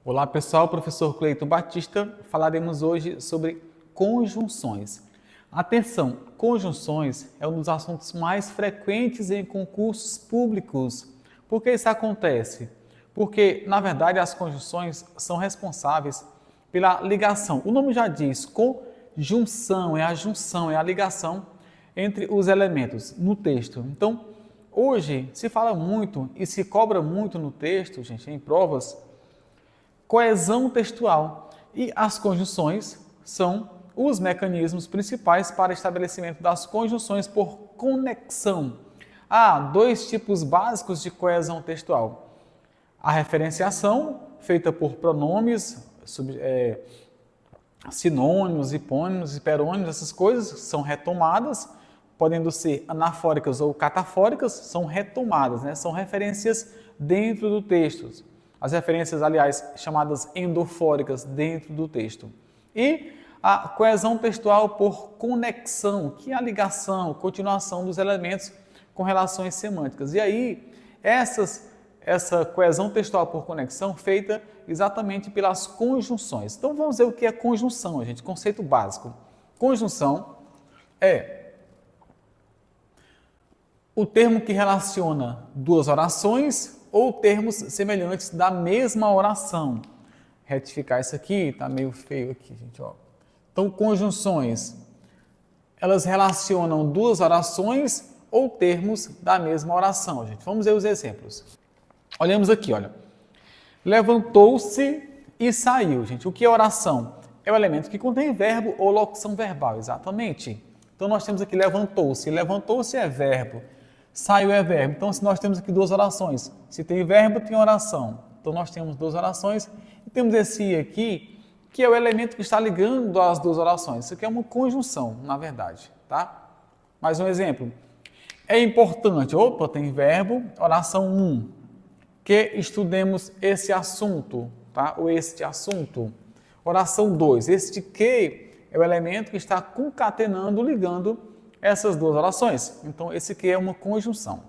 Olá pessoal, professor Cleiton Batista. Falaremos hoje sobre conjunções. Atenção, conjunções é um dos assuntos mais frequentes em concursos públicos. Por que isso acontece? Porque, na verdade, as conjunções são responsáveis pela ligação. O nome já diz, conjunção, é a junção, é a ligação entre os elementos no texto. Então, hoje se fala muito e se cobra muito no texto, gente, em provas, coesão textual. E as conjunções são os mecanismos principais para estabelecimento das conjunções por conexão. Há dois tipos básicos de coesão textual. A referenciação, feita por pronomes, sinônimos, hipônimos, hiperônimos, essas coisas são retomadas, podendo ser anafóricas ou catafóricas, são retomadas, são referências dentro do texto. As referências, aliás, chamadas endofóricas dentro do texto. E a coesão textual por conexão, que é a ligação, continuação dos elementos com relações semânticas. E aí, essa coesão textual por conexão feita exatamente pelas conjunções. Então, vamos ver o que é conjunção, gente, conceito básico. Conjunção é o termo que relaciona duas orações ou termos semelhantes da mesma oração. Retificar isso aqui, tá meio feio aqui, gente, ó. Então, conjunções, elas relacionam duas orações ou termos da mesma oração, gente. Vamos ver os exemplos. Olhamos aqui, olha. Levantou-se e saiu, gente. O que é oração? É o elemento que contém verbo ou locução verbal, exatamente. Então, nós temos aqui levantou-se. Levantou-se é verbo. Saiu é verbo. Então, se nós temos aqui duas orações, se tem verbo, tem oração. Então, nós temos duas orações e temos esse aqui, que é o elemento que está ligando as duas orações. Isso aqui é uma conjunção, na verdade, tá? Mais um exemplo. É importante, tem verbo, oração 1, que estudemos esse assunto, tá? Ou este assunto. Oração 2, este que é o elemento que está concatenando, ligando essas duas orações. Então, esse que é uma conjunção.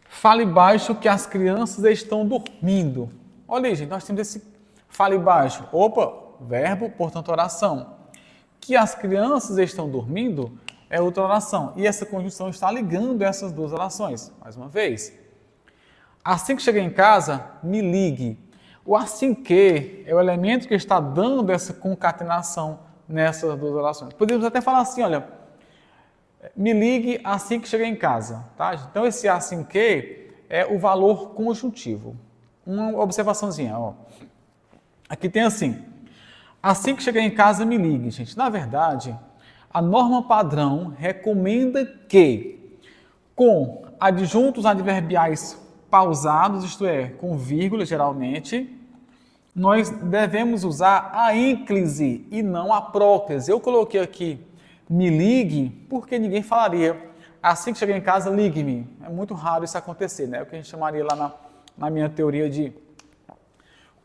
Fale baixo que as crianças estão dormindo. Olha aí, gente, nós temos esse fale baixo. Verbo, portanto, oração. Que as crianças estão dormindo é outra oração. E essa conjunção está ligando essas duas orações. Mais uma vez. Assim que chegar em casa, me ligue. O assim que é o elemento que está dando essa concatenação nessas duas orações. Podemos até falar assim, olha, me ligue assim que chegar em casa, tá? Então, esse assim que é o valor conjuntivo. Uma observaçãozinha, ó. Aqui tem assim que chegar em casa, me ligue, gente. Na verdade, a norma padrão recomenda que, com adjuntos adverbiais pausados, isto é, com vírgula, geralmente, nós devemos usar a ênclise e não a próclise. Eu coloquei aqui me ligue porque ninguém falaria assim que chegar em casa, ligue-me. É muito raro isso acontecer, né? É o que a gente chamaria lá na minha teoria de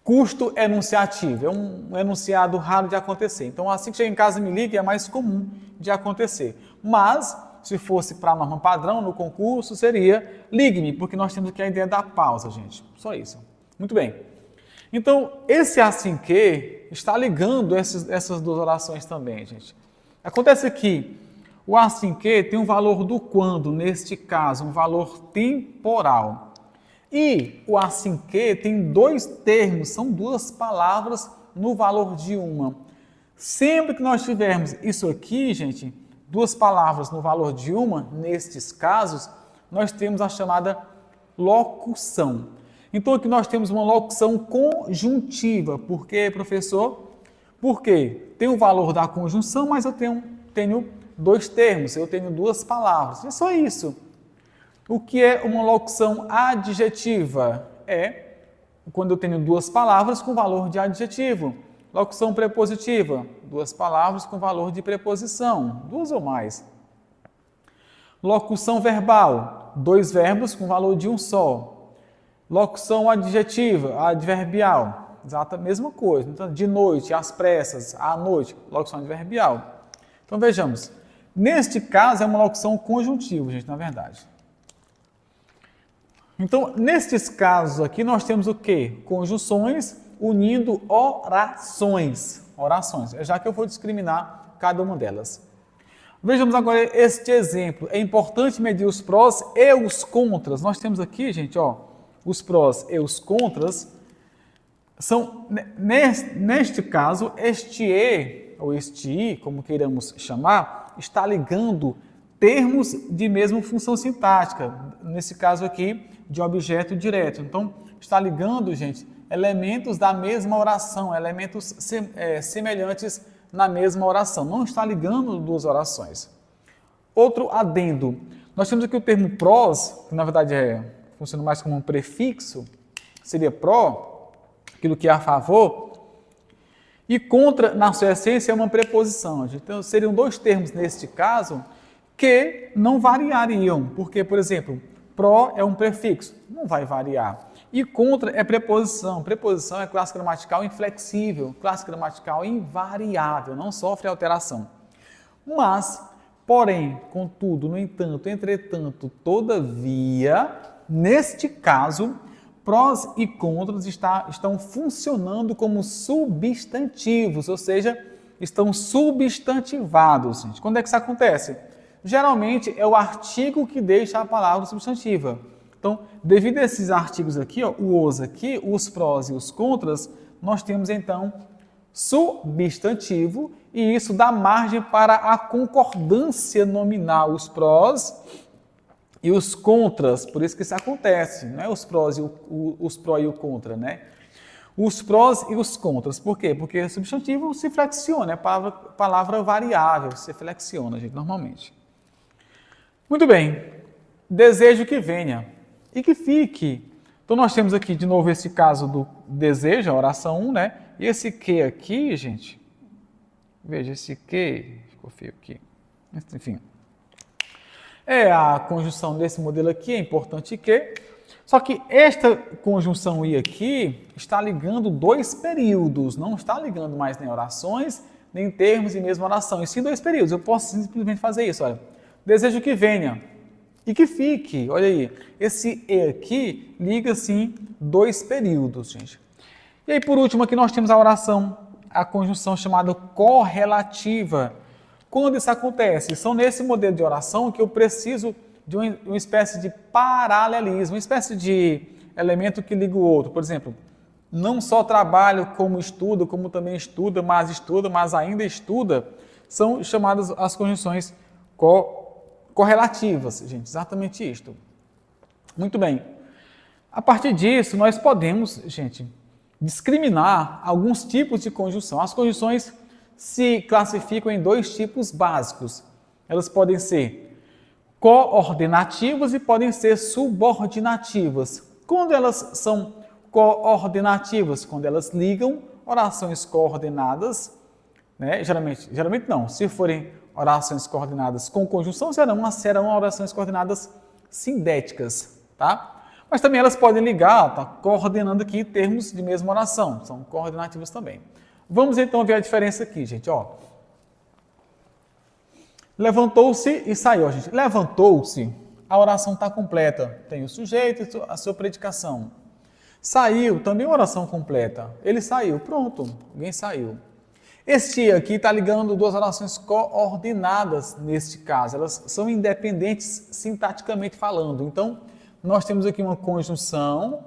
custo enunciativo. É um enunciado raro de acontecer. Então, assim que chegar em casa, me ligue é mais comum de acontecer. Mas, se fosse para a norma padrão no concurso, seria ligue-me, porque nós temos aqui a ideia da pausa, gente. Só isso. Muito bem. Então, esse assim que está ligando essas duas orações também, gente. Acontece que o assim que tem um valor do quando, neste caso, um valor temporal. E o assim que tem dois termos, são duas palavras no valor de uma. Sempre que nós tivermos isso aqui, gente, duas palavras no valor de uma, nestes casos, nós temos a chamada locução. Então, aqui nós temos uma locução conjuntiva. Por quê, professor? Porque tem o valor da conjunção, mas eu tenho dois termos, eu tenho duas palavras. É só isso. O que é uma locução adjetiva? É quando eu tenho duas palavras com valor de adjetivo. Locução prepositiva, duas palavras com valor de preposição, duas ou mais. Locução verbal, dois verbos com valor de um só. Locução adjetiva, adverbial, exata mesma coisa. Então, de noite, às pressas, à noite, locução adverbial. Então, vejamos. Neste caso, é uma locução conjuntiva, gente, na verdade. Então, nestes casos aqui, nós temos o quê? Conjunções unindo orações. Orações, já que eu vou discriminar cada uma delas. Vejamos agora este exemplo. É importante medir os prós e os contras. Nós temos aqui, gente, ó, os prós e os contras. São, neste caso, este E, ou este I, como queiramos chamar, está ligando termos de mesma função sintática, nesse caso aqui, de objeto direto. Então, está ligando, gente, elementos da mesma oração, elementos semelhantes na mesma oração. Não está ligando duas orações. Outro adendo. Nós temos aqui o termo prós, que na verdade funciona mais como um prefixo, seria pró, aquilo que é a favor, e contra, na sua essência, é uma preposição. Então, seriam dois termos neste caso que não variariam, porque, por exemplo, pró é um prefixo, não vai variar. E contra é preposição. Preposição é classe gramatical inflexível, classe gramatical invariável, não sofre alteração. Mas, porém, contudo, no entanto, entretanto, todavia, neste caso, prós e contras estão funcionando como substantivos, ou seja, estão substantivados. Gente. Quando é que isso acontece? Geralmente é o artigo que deixa a palavra substantiva. Então, devido a esses artigos aqui, ó, o os aqui, os prós e os contras, nós temos então substantivo e isso dá margem para a concordância nominal, os prós e os contras, por isso que isso acontece, não é os prós e os pró e o contra, né? Os prós e os contras, por quê? Porque o substantivo se flexiona, é palavra variável, se flexiona, gente, normalmente. Muito bem, desejo que venha e que fique. Então, nós temos aqui, de novo, esse caso do desejo, a oração 1, né? E esse que aqui, gente, veja, esse que, ficou feio aqui, enfim. É a conjunção desse modelo aqui, é importante que. Só que esta conjunção I aqui está ligando dois períodos, não está ligando mais nem orações, nem termos e mesma oração, e sim dois períodos. Eu posso simplesmente fazer isso, olha. Desejo que venha e que fique. Olha aí, esse E aqui liga, sim, dois períodos, gente. E aí, por último, aqui nós temos a oração, a conjunção chamada correlativa. Quando isso acontece? São nesse modelo de oração que eu preciso de uma espécie de paralelismo, uma espécie de elemento que liga o outro. Por exemplo, não só trabalho como também estuda, mas ainda estuda. São chamadas as conjunções correlativas, gente, exatamente isto. Muito bem. A partir disso, nós podemos, gente, discriminar alguns tipos de conjunção. As conjunções se classificam em dois tipos básicos. Elas podem ser coordenativas e podem ser subordinativas. Quando elas são coordenativas, quando elas ligam orações coordenadas, né? Geralmente não, se forem orações coordenadas com conjunção, serão orações coordenadas sindéticas, tá? Mas também elas podem ligar, tá coordenando aqui termos de mesma oração, são coordenativas também. Vamos então ver a diferença aqui, gente, ó. Levantou-se e saiu, gente. Levantou-se, a oração está completa. Tem o sujeito e a sua predicação. Saiu, também uma oração completa. Ele saiu, pronto, alguém saiu. Este aqui está ligando duas orações coordenadas neste caso. Elas são independentes sintaticamente falando. Então, nós temos aqui uma conjunção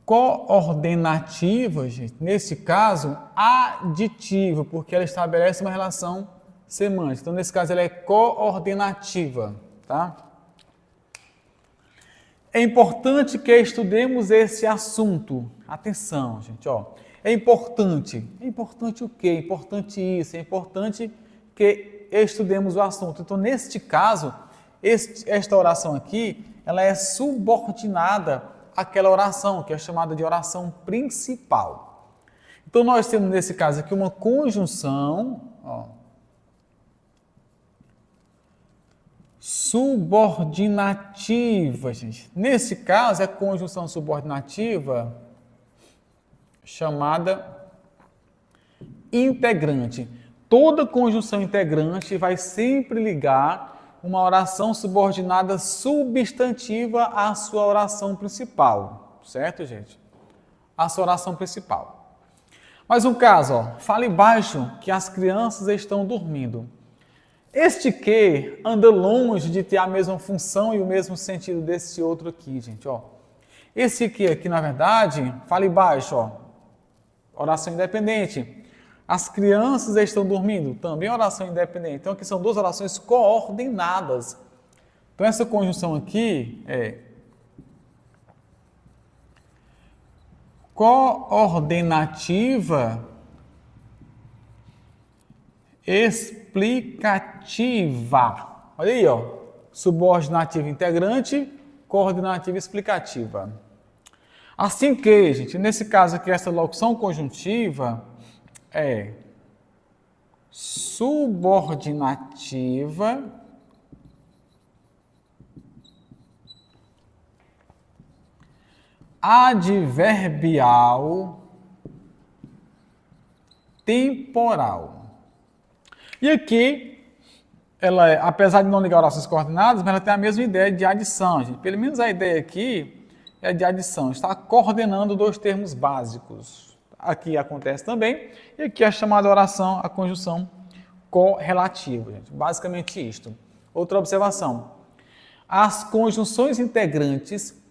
coordenativa, gente, nesse caso, aditiva, porque ela estabelece uma relação semântica. Então, nesse caso, ela é coordenativa, tá? É importante que estudemos esse assunto. Atenção, gente, ó. É importante. É importante o quê? É importante isso. É importante que estudemos o assunto. Então, neste caso, esta oração aqui, ela é subordinada àquela oração, que é chamada de oração principal. Então, nós temos nesse caso aqui uma conjunção, ó, subordinativa, gente. Nesse caso, é a conjunção subordinativa chamada integrante. Toda conjunção integrante vai sempre ligar uma oração subordinada substantiva à sua oração principal, certo, gente? A sua oração principal. Mais um caso, ó. Fale baixo que as crianças estão dormindo. Este que anda longe de ter a mesma função e o mesmo sentido desse outro aqui, gente, ó. Esse que aqui, na verdade, fale baixo, ó. Oração independente. As crianças estão dormindo, também oração independente. Então, aqui são duas orações coordenadas. Então, essa conjunção aqui é coordenativa explicativa. Olha aí, ó. Subordinativa integrante, coordenativa explicativa. Assim que, gente, nesse caso aqui, essa locução conjuntiva é subordinativa adverbial temporal. E aqui, ela, apesar de não ligar orações coordenadas, mas ela tem a mesma ideia de adição, gente. Pelo menos a ideia aqui é de adição, está coordenando dois termos básicos. Aqui acontece também, e aqui a chamada oração, a conjunção correlativa, gente. Basicamente isto. Outra observação. As conjunções integrantes,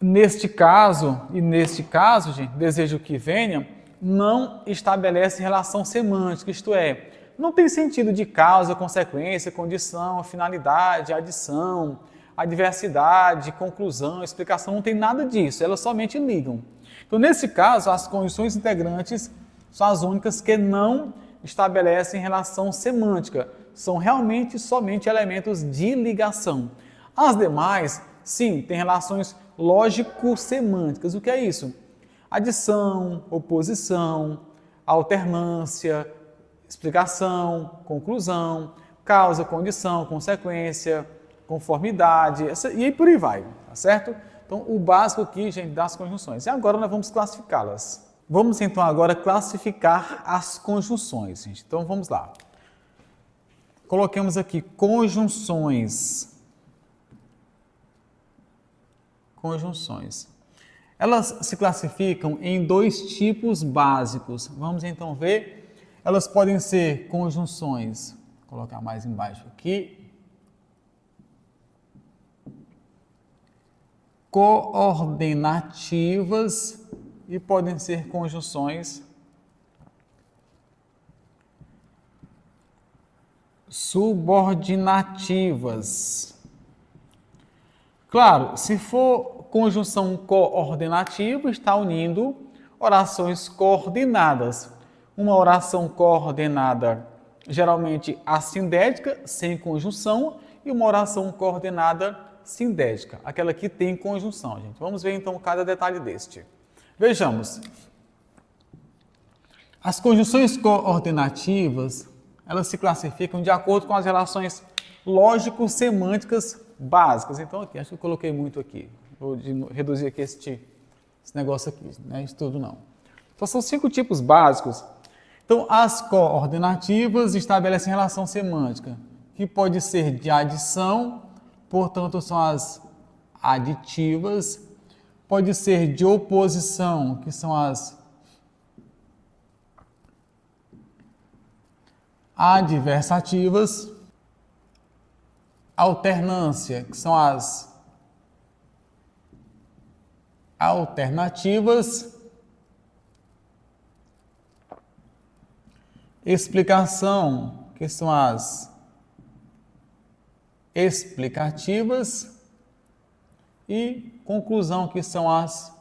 neste caso e neste caso, gente, desejo que venha, não estabelecem relação semântica, isto é, não tem sentido de causa, consequência, condição, finalidade, adição, adversidade, conclusão, explicação, não tem nada disso, elas somente ligam. Então, nesse caso, as conjunções integrantes são as únicas que não estabelecem relação semântica, são realmente somente elementos de ligação. As demais, sim, têm relações lógico-semânticas. O que é isso? Adição, oposição, alternância, explicação, conclusão, causa, condição, consequência, conformidade, e aí por aí vai, tá certo? Então, o básico aqui, gente, das conjunções. E agora nós vamos classificá-las. Vamos, então, agora classificar as conjunções, gente. Então, vamos lá. Coloquemos aqui conjunções. Conjunções. Elas se classificam em dois tipos básicos. Vamos, então, ver. Elas podem ser conjunções, vou colocar mais embaixo aqui, coordenativas e podem ser conjunções subordinativas. Claro, se for conjunção coordenativa, está unindo orações coordenadas. Uma oração coordenada, geralmente assindética, sem conjunção, e uma oração coordenada sindética, aquela que tem conjunção, gente. Vamos ver então cada detalhe deste. Vejamos. As conjunções coordenativas, elas se classificam de acordo com as relações lógico-semânticas básicas. Então, aqui, acho que eu coloquei muito aqui. Vou reduzir aqui esse negócio aqui, não é isso tudo não. Então, são 5 tipos básicos. Então, as coordenativas estabelecem relação semântica, que pode ser de adição, portanto, são as aditivas, pode ser de oposição, que são as adversativas, alternância, que são as alternativas, explicação, que são as explicativas, e conclusão, que são as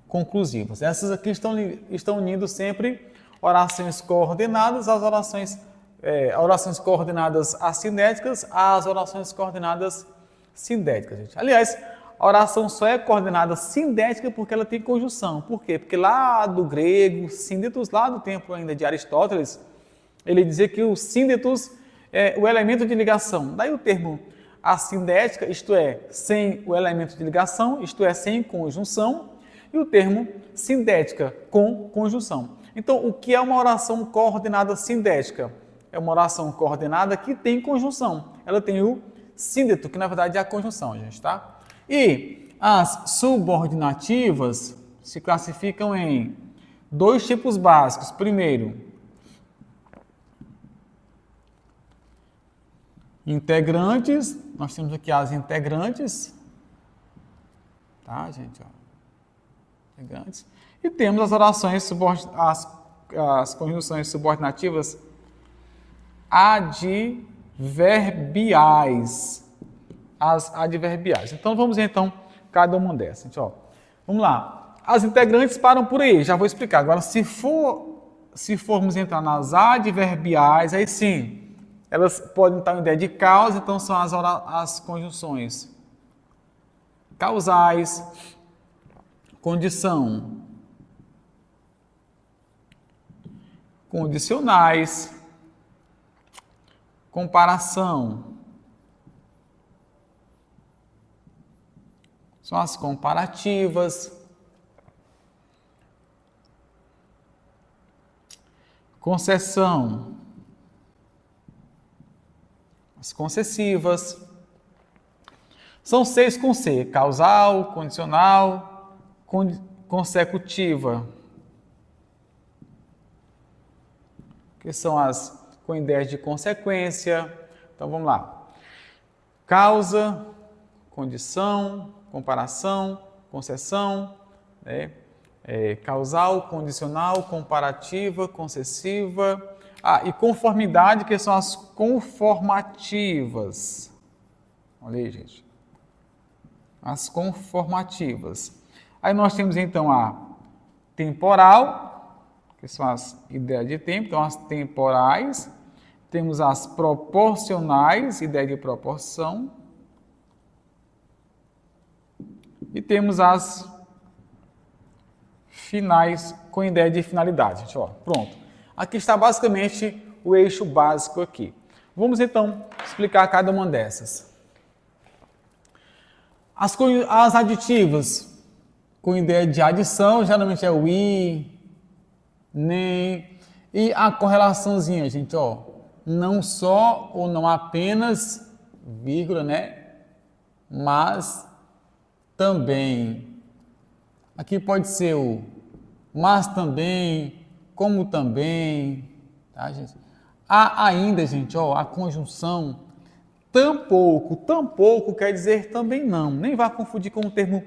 conclusivas. Essas aqui estão unindo sempre orações coordenadas às orações coordenadas assinéticas às orações coordenadas sindéticas, gente. Aliás, a oração só é coordenada sindética porque ela tem conjunção. Por quê? Porque lá do grego, síndetos, lá do tempo ainda de Aristóteles, ele dizia que o síndetos é o elemento de ligação. Daí o termo assindética, isto é, sem o elemento de ligação, isto é, sem conjunção, e o termo sindética, com conjunção. Então, o que é uma oração coordenada sindética? É uma oração coordenada que tem conjunção. ela tem o síndeto, que na verdade é a conjunção, gente, tá? E as subordinativas se classificam em dois tipos básicos. Primeiro, integrantes, nós temos aqui as integrantes, tá, gente? Ó. Integrantes. E temos as orações as conjunções subordinativas adverbiais. As adverbiais. Então vamos ver então cada uma dessas, gente, ó. Vamos lá. As integrantes param por aí, já vou explicar. Agora, se formos entrar nas adverbiais, aí sim, elas podem estar em ideia de causa, então são as conjunções causais, condição, condicionais, comparação. São as comparativas, concessão, as concessivas. São 6 com C: causal, condicional, consecutiva, que são as com ideias de consequência. Então vamos lá: causa, condição, comparação, concessão, né? Causal, condicional, comparativa, concessiva. E conformidade, que são as conformativas. Olha aí, gente. As conformativas. Aí nós temos então a temporal, que são as ideias de tempo, então as temporais. Temos as proporcionais, ideia de proporção. E temos as finais com ideia de finalidade. Gente, ó, pronto. Aqui está basicamente o eixo básico aqui. Vamos então explicar cada uma dessas. As aditivas com ideia de adição, geralmente é o i, nem, e a correlaçãozinha, gente, ó, não só ou não apenas, vírgula, né, mas também. Aqui pode ser o mas também, como também, tá, gente? Há ainda, gente, ó, a conjunção tampouco quer dizer também não. Nem vá confundir com o termo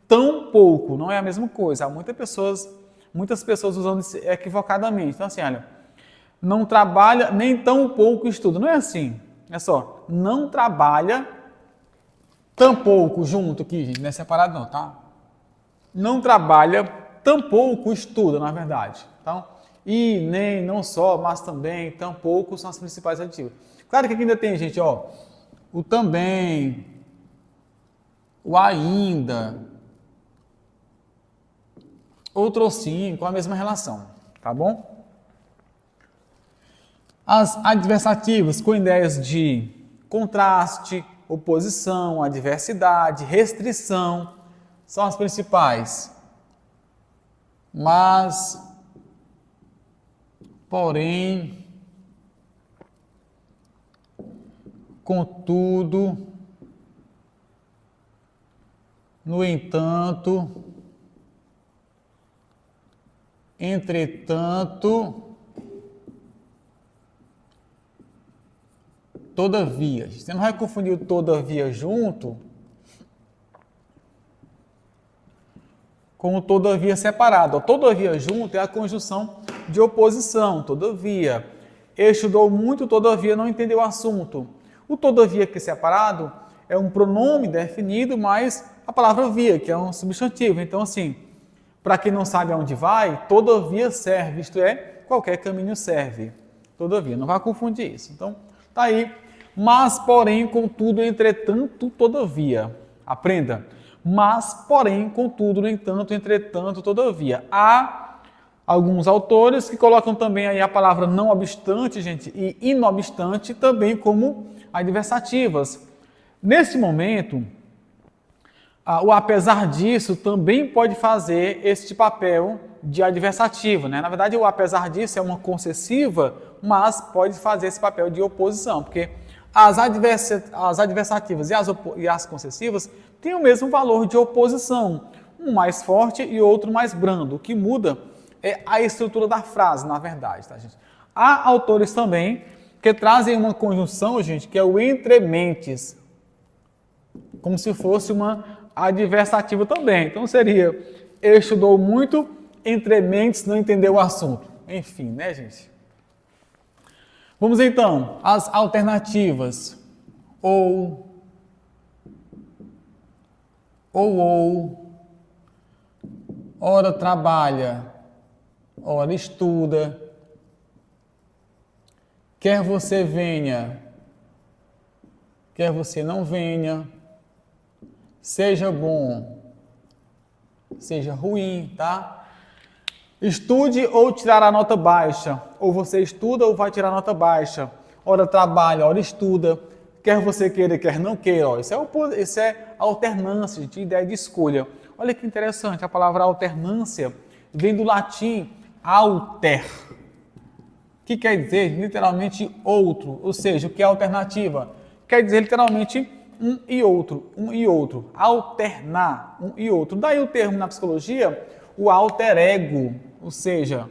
tão pouco, não é a mesma coisa. Há muitas pessoas usando isso equivocadamente. Então, assim, olha, não trabalha, nem tão pouco estuda. Não é assim. É só, não trabalha tampouco junto aqui, gente, não é separado não, tá? Não trabalha, tampouco estuda, na verdade. Então, e, nem, não só, mas também, tampouco são as principais aditivas. Claro que aqui ainda tem, gente, ó, o também, o ainda, outro sim, com a mesma relação, tá bom? As adversativas com ideias de contraste, oposição, adversidade, restrição, são as principais. Mas, porém, contudo, no entanto, entretanto, todavia. Você não vai confundir o todavia junto com o todavia separado. O todavia junto é a conjunção de oposição, todavia. Estudou muito, todavia não entendeu o assunto. O todavia aqui separado é um pronome definido, mais a palavra via, que é um substantivo. Então, assim, para quem não sabe aonde vai, todavia serve, isto é, qualquer caminho serve. Todavia, não vai confundir isso. Então, tá aí. Mas, porém, contudo, entretanto, todavia. Aprenda. Mas, porém, contudo, no entanto, entretanto, todavia. Há alguns autores que colocam também aí a palavra não obstante, gente, e inobstante também como adversativas. Nesse momento, o apesar disso também pode fazer este papel de adversativa, né? Na verdade, o apesar disso é uma concessiva, mas pode fazer esse papel de oposição, porque As adversativas e as concessivas têm o mesmo valor de oposição, um mais forte e outro mais brando. O que muda é a estrutura da frase, na verdade, tá, gente? Há autores também que trazem uma conjunção, gente, que é o entrementes, como se fosse uma adversativa também. Então seria, ele estudou muito, entrementes, não entendeu o assunto. Enfim, né, gente? Vamos então às alternativas. Ou, ora trabalha, ora estuda, quer você venha, quer você não venha, seja bom, seja ruim, tá? Estude ou tirará nota baixa, ou você estuda ou vai tirar nota baixa, ora trabalha, ora estuda, quer você queira, quer não queira, ó. Isso é alternância, de ideia de escolha. Olha que interessante, a palavra alternância vem do latim alter, que quer dizer literalmente outro, ou seja, o que é alternativa? Quer dizer literalmente um e outro, alternar um e outro. Daí o termo na psicologia, o alter ego, ou seja,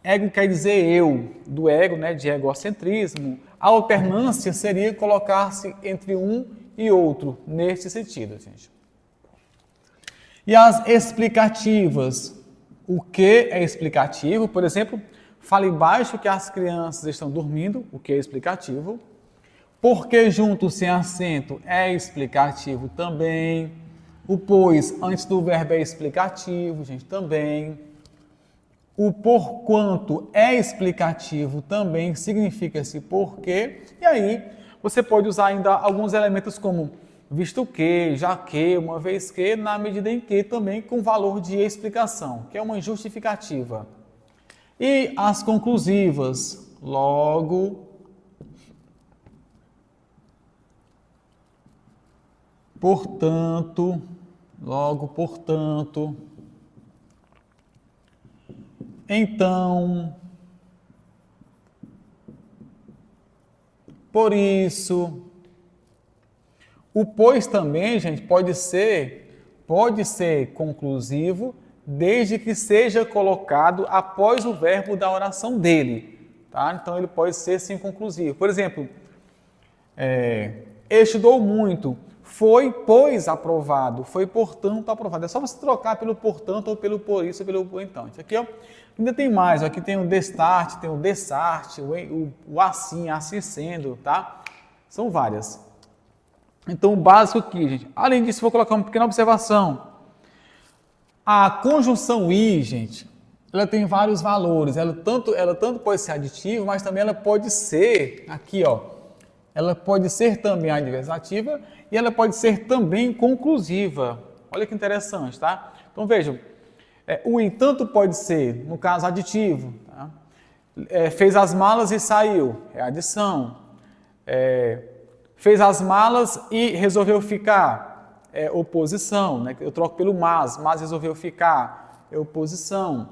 ego quer dizer eu, do ego, né, de egocentrismo. A alternância seria colocar-se entre um e outro, neste sentido, gente. E as explicativas, o que é explicativo? Por exemplo, fale baixo que as crianças estão dormindo, o que é explicativo. Porque junto sem acento é explicativo também. O pois antes do verbo é explicativo, gente, também. O porquanto é explicativo também, significa esse porquê. E aí você pode usar ainda alguns elementos como visto que, já que, uma vez que, na medida em que, também com valor de explicação, que é uma justificativa. E as conclusivas, logo, portanto, logo, portanto, então, por isso. O pois também, gente, pode ser conclusivo, desde que seja colocado após o verbo da oração dele, tá? Então ele pode ser sim conclusivo. Por exemplo, estudou muito, foi, pois, aprovado, foi, portanto, aprovado. É só você trocar pelo portanto ou pelo por isso ou pelo por então. Isso aqui, ó, ainda tem mais, ó, aqui tem o destarte, tem o dessarte, o assim sendo, tá? São várias. Então, o básico aqui, gente. Além disso, vou colocar uma pequena observação. A conjunção i, gente, ela tem vários valores. Ela tanto pode ser aditiva, mas também ela pode ser, aqui, ó, ela pode ser também adversativa e ela pode ser também conclusiva. Olha que interessante, tá? Então, vejam, o i tanto pode ser, no caso, aditivo, tá? Fez as malas e saiu, é adição. Fez as malas e resolveu ficar, é oposição, né? Eu troco pelo mas resolveu ficar, é oposição.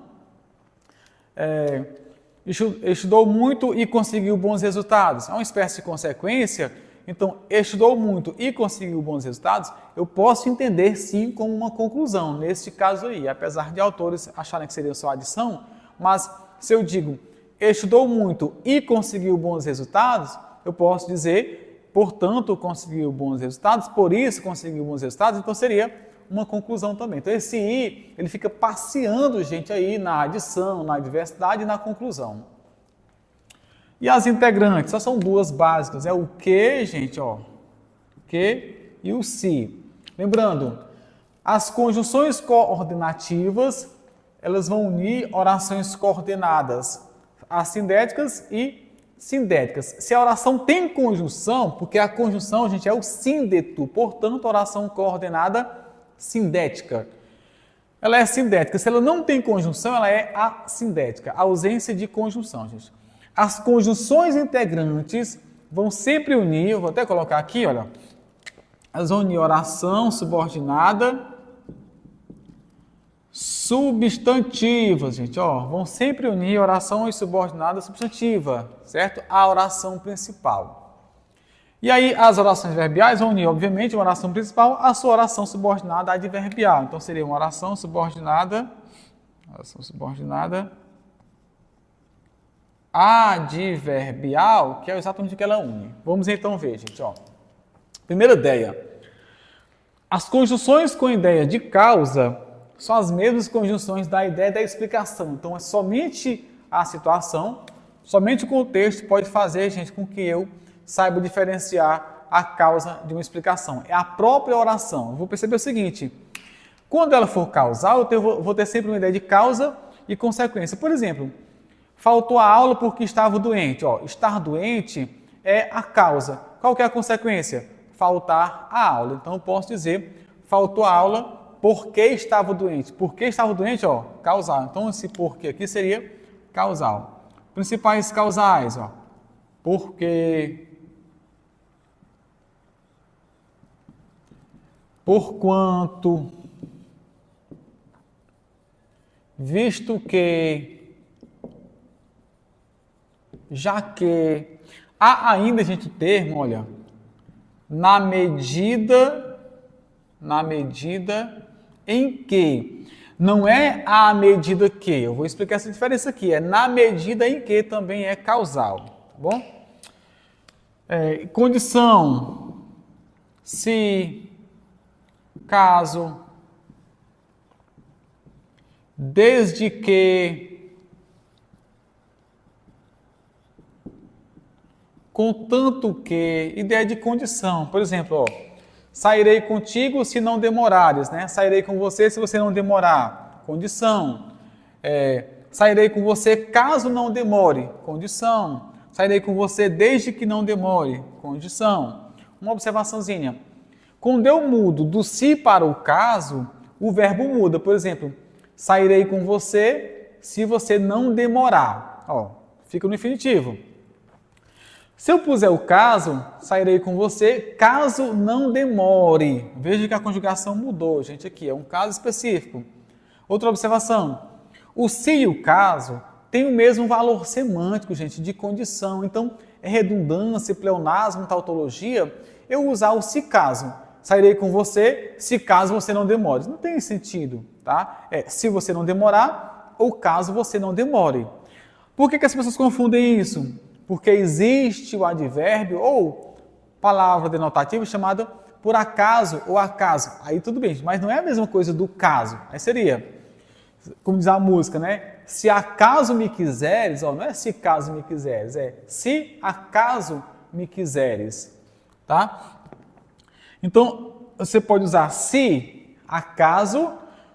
Estudou muito e conseguiu bons resultados, é uma espécie de consequência. Então, estudou muito e conseguiu bons resultados, eu posso entender sim como uma conclusão, neste caso aí, apesar de autores acharem que seria só adição, mas se eu digo, estudou muito e conseguiu bons resultados, eu posso dizer, portanto, conseguiu bons resultados, por isso conseguiu bons resultados, então seria uma conclusão também. Então esse i, ele fica passeando, gente, aí na adição, na adversidade e na conclusão. E as integrantes, só são duas básicas, é o que, gente, ó, que e o se. Lembrando, as conjunções coordenativas, elas vão unir orações coordenadas, assindéticas e sindéticas. Se a oração tem conjunção, porque a conjunção, gente, é o síndeto, portanto, a oração coordenada sindética. Ela é sindética. Se ela não tem conjunção, ela é assindética, a ausência de conjunção, gente. As conjunções integrantes vão sempre unir, eu vou até colocar aqui, olha, elas vão unir oração subordinada, substantivas, gente, ó, vão sempre unir oração subordinada substantiva, certo? A oração principal. E aí, as orações verbiais vão unir, obviamente, uma oração principal à sua oração subordinada adverbial. Então, seria uma oração subordinada adverbial, que é exatamente o que ela une. Vamos então ver, gente. Ó. Primeira ideia. As conjunções com ideia de causa são as mesmas conjunções da ideia da explicação. Então, é somente a situação, somente o contexto pode fazer, gente, com que eu saiba diferenciar a causa de uma explicação. É a própria oração. Eu vou perceber o seguinte, quando ela for causal, eu vou ter sempre uma ideia de causa e consequência. Por exemplo, faltou a aula porque estava doente. Ó, estar doente é a causa. Qual que é a consequência? Faltar a aula. Então, eu posso dizer, faltou a aula porque estava doente. Porque estava doente, ó, causal. Então, esse porquê aqui seria causal. Principais causais, ó. Porque, porquanto, visto que, já que. Há ainda, gente, termo, olha, na medida em que. Não é a medida que, eu vou explicar essa diferença aqui, é na medida em que também é causal, tá bom? Condição, se, caso, desde que, contanto que, ideia de condição, por exemplo, ó, sairei contigo se não demorares, né? Sairei com você se você não demorar, condição. Sairei com você caso não demore, condição. Sairei com você desde que não demore, condição. Uma observaçãozinha. Quando eu mudo do se para o caso, o verbo muda. Por exemplo, sairei com você se você não demorar. Ó, fica no infinitivo. Se eu puser o caso, sairei com você caso não demore. Veja que a conjugação mudou, gente, aqui. É um caso específico. Outra observação. O se e o caso têm o mesmo valor semântico, gente, de condição. Então, é redundância, pleonasmo, tautologia, eu usar o se caso. Sairei com você se caso você não demore. Não tem sentido, tá? Se você não demorar ou caso você não demore. Por que as pessoas confundem isso? Porque existe o advérbio ou palavra denotativa chamada por acaso ou acaso. Aí tudo bem, mas não é a mesma coisa do caso. Aí seria, como diz a música, né? Se acaso me quiseres, ó, não é se caso me quiseres, é se acaso me quiseres, tá? Então, você pode usar se acaso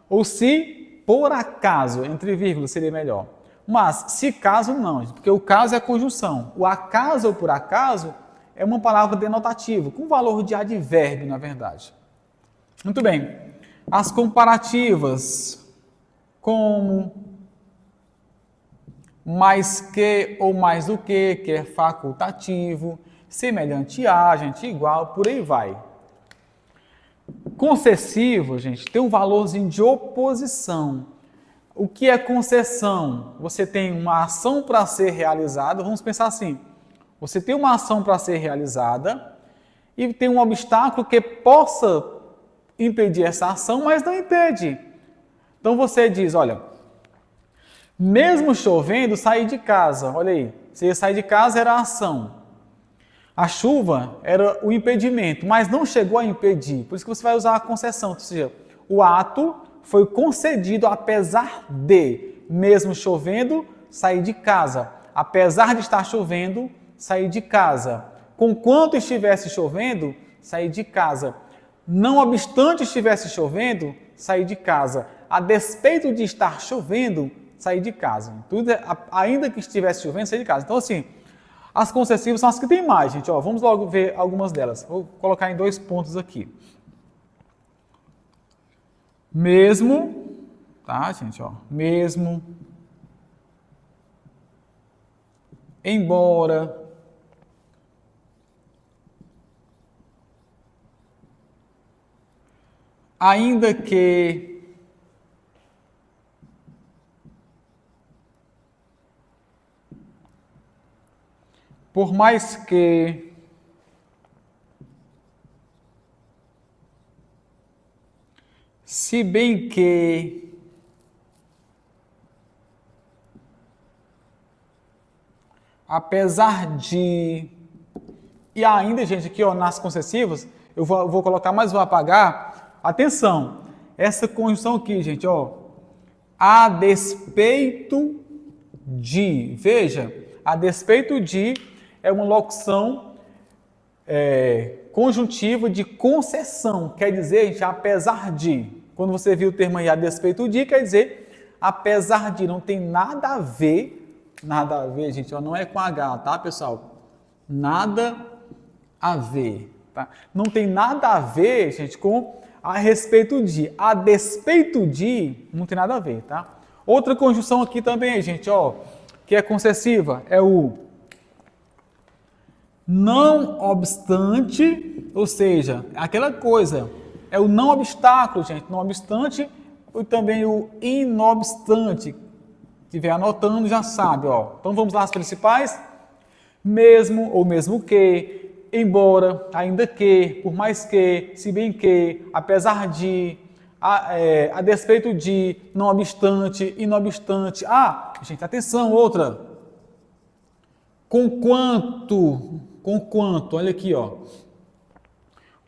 ou se por acaso, entre vírgulas seria melhor. Mas se caso não, porque o caso é a conjunção. O acaso ou por acaso é uma palavra denotativa, com valor de advérbio, na verdade. Muito bem. As comparativas, como, mais que ou mais do que é facultativo, semelhante a, gente, igual, por aí vai. Concessivo, gente, tem um valorzinho de oposição. O que é concessão? Você tem uma ação para ser realizada, vamos pensar assim, você tem uma ação para ser realizada e tem um obstáculo que possa impedir essa ação, mas não impede. Então você diz, olha, mesmo chovendo, sair de casa, olha aí, você sair de casa era a ação. A chuva era o impedimento, mas não chegou a impedir, por isso que você vai usar a concessão, ou seja, o ato foi concedido apesar de, mesmo chovendo, sair de casa. Apesar de estar chovendo, sair de casa. Conquanto estivesse chovendo, sair de casa. Não obstante estivesse chovendo, sair de casa. A despeito de estar chovendo, sair de casa. Tudo, ainda que estivesse chovendo, sair de casa. Então, assim, as concessivas são as que tem mais, gente. Ó, vamos logo ver algumas delas. Vou colocar em 2 pontos aqui. Mesmo, tá, gente, ó, mesmo, embora, ainda que, por mais que, Se bem que apesar de... E ainda, gente, aqui ó, nas concessivas, eu vou colocar, mas vou apagar. Atenção, essa conjunção aqui, gente, ó. A despeito de... Veja, a despeito de é uma locução conjuntiva de concessão. Quer dizer, gente, apesar de. Quando você viu o termo aí, a despeito de, quer dizer, apesar de, não tem nada a ver, gente, ó, não é com H, tá, pessoal? Nada a ver, tá? Não tem nada a ver, gente, com a respeito de. A despeito de, não tem nada a ver, tá? Outra conjunção aqui também, gente, ó, que é concessiva, é o não obstante, ou seja, aquela coisa, é o não obstáculo, gente, não obstante, e também o inobstante. Se estiver anotando, já sabe, ó. Então vamos lá as principais. Mesmo ou mesmo que, embora, ainda que, por mais que, se bem que, apesar de, a despeito de, não obstante, inobstante. Ah, gente, atenção, outra. Conquanto, olha aqui, ó.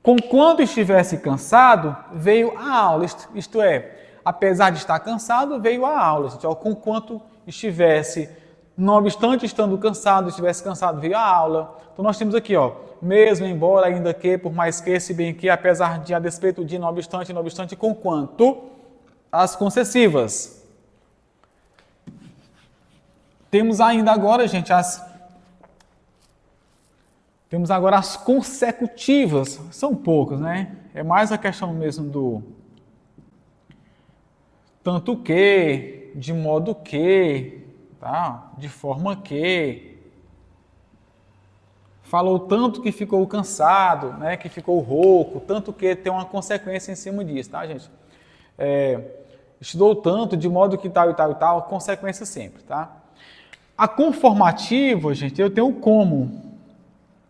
Conquanto estivesse cansado, veio a aula, isto é, apesar de estar cansado, veio a aula, gente, ó, conquanto estivesse, não obstante estando cansado, estivesse cansado, veio a aula. Então nós temos aqui, ó, mesmo, embora, ainda que, por mais que, se bem que, apesar de, a despeito de, não obstante, conquanto, as concessivas. Temos ainda agora, gente, Temos agora as consecutivas, são poucas, né? É mais a questão mesmo do tanto que, de modo que, tá? De forma que. Falou tanto que ficou cansado, né? Que ficou rouco, tanto que tem uma consequência em cima disso, tá, gente? Estudou tanto, de modo que tal e tal e tal, consequência sempre, tá? A conformativa, gente, eu tenho o como.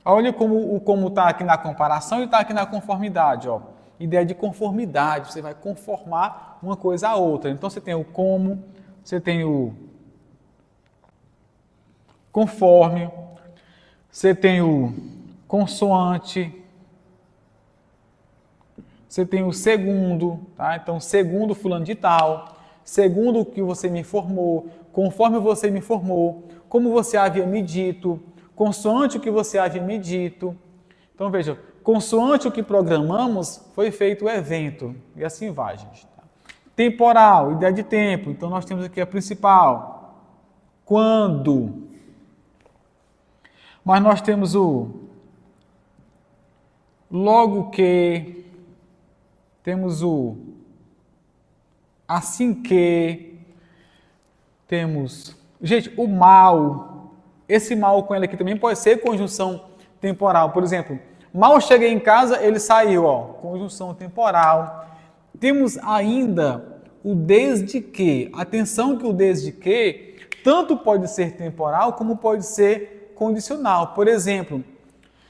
Olha como o como está aqui na comparação e está aqui na conformidade. Ó. Ideia de conformidade, você vai conformar uma coisa a outra. Então você tem o como, você tem o conforme, você tem o consoante, você tem o segundo, tá? Então segundo fulano de tal, segundo o que você me informou, conforme você me informou, como você havia me dito, consoante o que você havia me dito. Então, veja, consoante o que programamos, foi feito o evento. E assim vai, gente. Temporal, ideia de tempo. Então, nós temos aqui a principal. Quando. Mas nós temos o logo que. Temos o assim que. Temos, gente, o mal. Esse mal com ele aqui também pode ser conjunção temporal. Por exemplo, mal cheguei em casa, ele saiu, ó, conjunção temporal. Temos ainda o desde que. Atenção que o desde que tanto pode ser temporal como pode ser condicional. Por exemplo,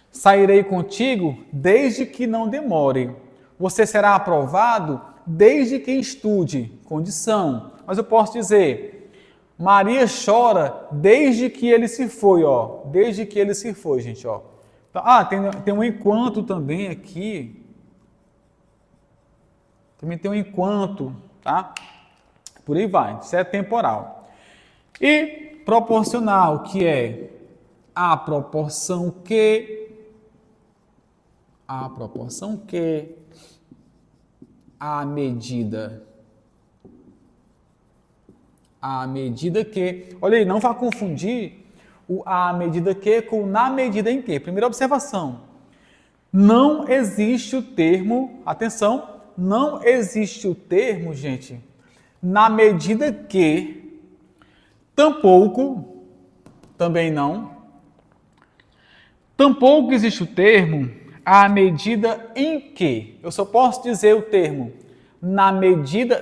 sairei contigo desde que não demore. Você será aprovado desde que estude. Condição. Mas eu posso dizer... Maria chora desde que ele se foi, ó. Desde que ele se foi, gente, ó. Tem um enquanto também aqui. Também tem um enquanto, tá? Por aí vai. Isso é temporal. E proporcional, que é a proporção que, a medida que, olha aí, não vá confundir o a medida que com na medida em que. Primeira observação, não existe o termo, atenção, não existe o termo, gente, na medida que, tampouco, também não, tampouco existe o termo à medida em que. Eu só posso dizer o termo na medida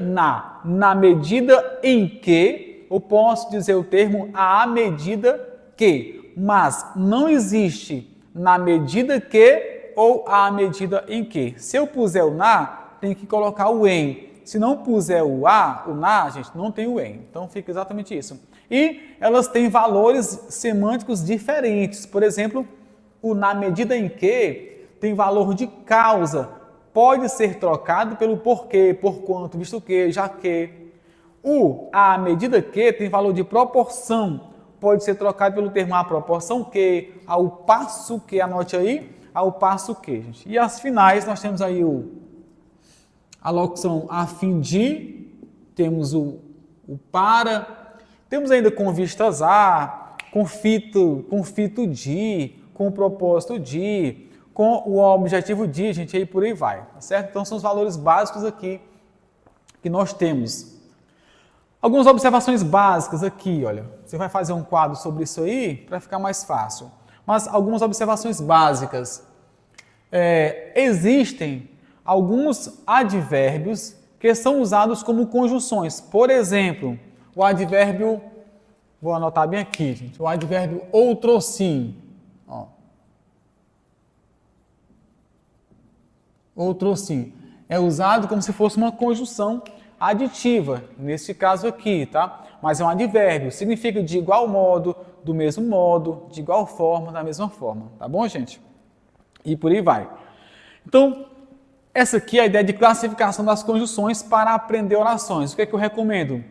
em que, eu posso dizer o termo à medida que, mas não existe na medida que ou à medida em que. Se eu puser o na, tem que colocar o em. se não puser o a, o na, gente, não tem o em. Então fica exatamente isso. E elas têm valores semânticos diferentes. Por exemplo, o na medida em que tem valor de causa. Pode ser trocado pelo porquê, porquanto, visto que, já que. O à medida que tem valor de proporção. Pode ser trocado pelo termo à proporção que, ao passo que, anote aí, ao passo que, gente. E as finais, nós temos aí a locução a fim de, temos o para, temos ainda com vistas a, com fito de, com o propósito de, com o objetivo de, gente, aí por aí vai, tá certo? Então são os valores básicos aqui que nós temos. Algumas observações básicas aqui, olha, você vai fazer um quadro sobre isso aí para ficar mais fácil. Mas algumas observações básicas. Existem alguns advérbios que são usados como conjunções. Por exemplo, o advérbio, vou anotar bem aqui, gente, o advérbio outrossim. Ó. Outrossim é usado como se fosse uma conjunção aditiva, nesse caso aqui, tá? Mas é um advérbio, significa de igual modo, do mesmo modo, de igual forma, da mesma forma, tá bom, gente? E por aí vai. Então, essa aqui é a ideia de classificação das conjunções para aprender orações. O que é que eu recomendo?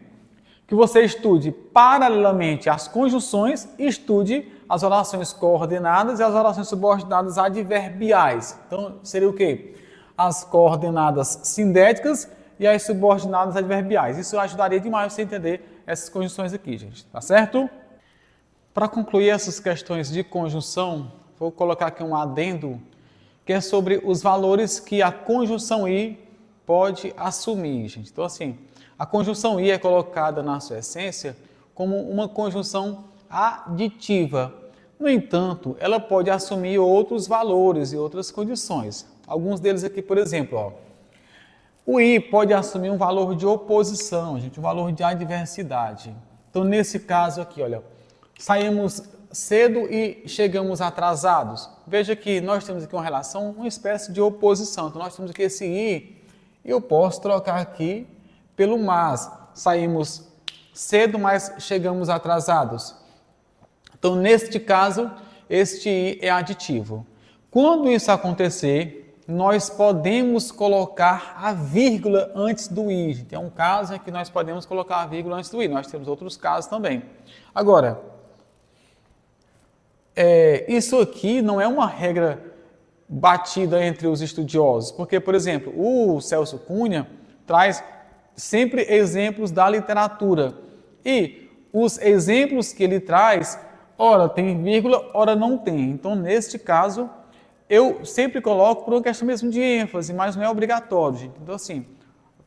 Que você estude paralelamente as conjunções e estude as orações coordenadas e as orações subordinadas adverbiais. Então, seria o quê? As coordenadas sindéticas e as subordinadas adverbiais. Isso ajudaria demais você entender essas conjunções aqui, gente. Tá certo? Para concluir essas questões de conjunção, vou colocar aqui um adendo, que é sobre os valores que a conjunção i pode assumir, gente. Então, assim, a conjunção i é colocada na sua essência como uma conjunção aditiva. No entanto, ela pode assumir outros valores e outras condições. Alguns deles aqui, por exemplo, ó. O i pode assumir um valor de oposição, gente, um valor de adversidade. Então, nesse caso aqui, olha, saímos cedo e chegamos atrasados. Veja que nós temos aqui uma relação, uma espécie de oposição. Então, nós temos aqui esse i, e eu posso trocar aqui pelo mas. Saímos cedo, mas chegamos atrasados. Então, neste caso, este i é aditivo. Quando isso acontecer, nós podemos colocar a vírgula antes do i. Tem um caso em que nós podemos colocar a vírgula antes do i. Nós temos outros casos também. Agora, isso aqui não é uma regra batida entre os estudiosos, porque, por exemplo, o Celso Cunha traz sempre exemplos da literatura e os exemplos que ele traz, ora tem vírgula, ora não tem. Então, neste caso, eu sempre coloco por uma questão mesmo de ênfase, mas não é obrigatório, gente. Então, assim,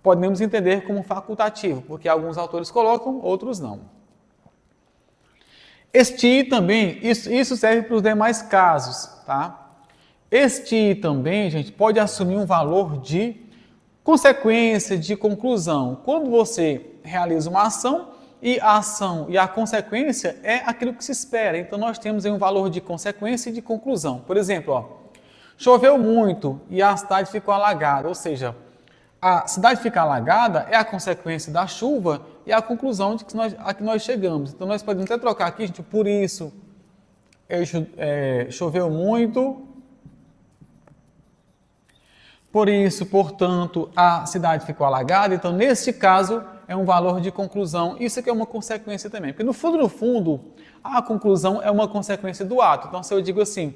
podemos entender como facultativo, porque alguns autores colocam, outros não. Este i também, isso serve para os demais casos, tá? Este i também, gente, pode assumir um valor de consequência, de conclusão. Quando você realiza uma ação e a ação e a consequência é aquilo que se espera. Então, nós temos aí um valor de consequência e de conclusão. Por exemplo, ó, choveu muito e a cidade ficou alagada, ou seja, a cidade ficar alagada é a consequência da chuva e a conclusão de que a que nós chegamos. Então, nós podemos até trocar aqui, gente, por isso, choveu muito, por isso, portanto, a cidade ficou alagada. Então, nesse caso, é um valor de conclusão. Isso aqui é uma consequência também, porque no fundo, a conclusão é uma consequência do ato. Então, se eu digo assim,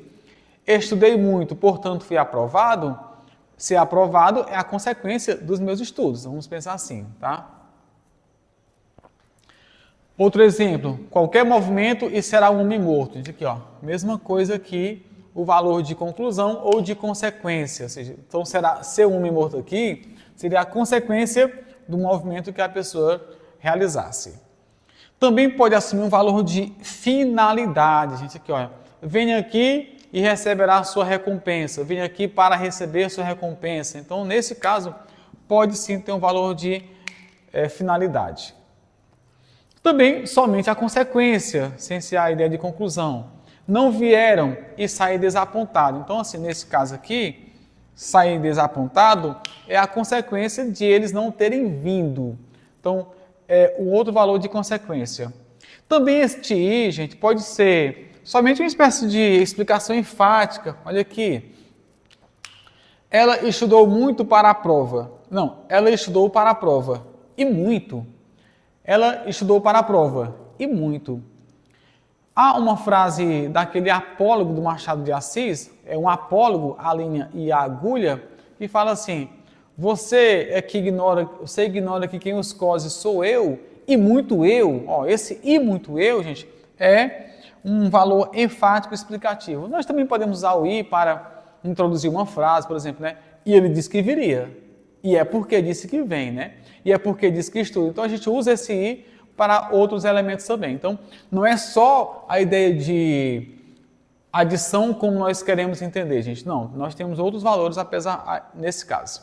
estudei muito, portanto, fui aprovado, ser aprovado é a consequência dos meus estudos. Vamos pensar assim, tá? Outro exemplo, qualquer movimento e será um homem morto. Aqui, ó, mesma coisa que o valor de conclusão ou de consequência. Ou seja, então, ser um homem morto aqui seria a consequência do movimento que a pessoa realizasse. Também pode assumir um valor de finalidade. Gente, aqui, ó, venha aqui e receberá sua recompensa. Venha aqui para receber sua recompensa. Então, nesse caso, pode sim ter um valor de finalidade. Também somente a consequência, sem ser a ideia de conclusão. Não vieram e saí desapontado. Então, assim, nesse caso aqui, sair desapontado é a consequência de eles não terem vindo. Então, é o outro valor de consequência. Também este I, gente, pode ser somente uma espécie de explicação enfática. Olha aqui. Ela estudou muito para a prova. Não, ela estudou para a prova. E muito. Ela estudou para a prova. E muito. Há uma frase daquele apólogo do Machado de Assis, é um apólogo, a linha e a agulha, que fala assim: você ignora que quem os cose sou eu, e muito eu. Ó, esse e muito eu, gente, é um valor enfático explicativo. Nós também podemos usar o i para introduzir uma frase, por exemplo, né? E ele disse que viria. E é porque disse que vem, né? E é porque disse que estuda. Então a gente usa esse i para outros elementos também. Então, não é só a ideia de adição como nós queremos entender, gente. Não, nós temos outros valores nesse caso.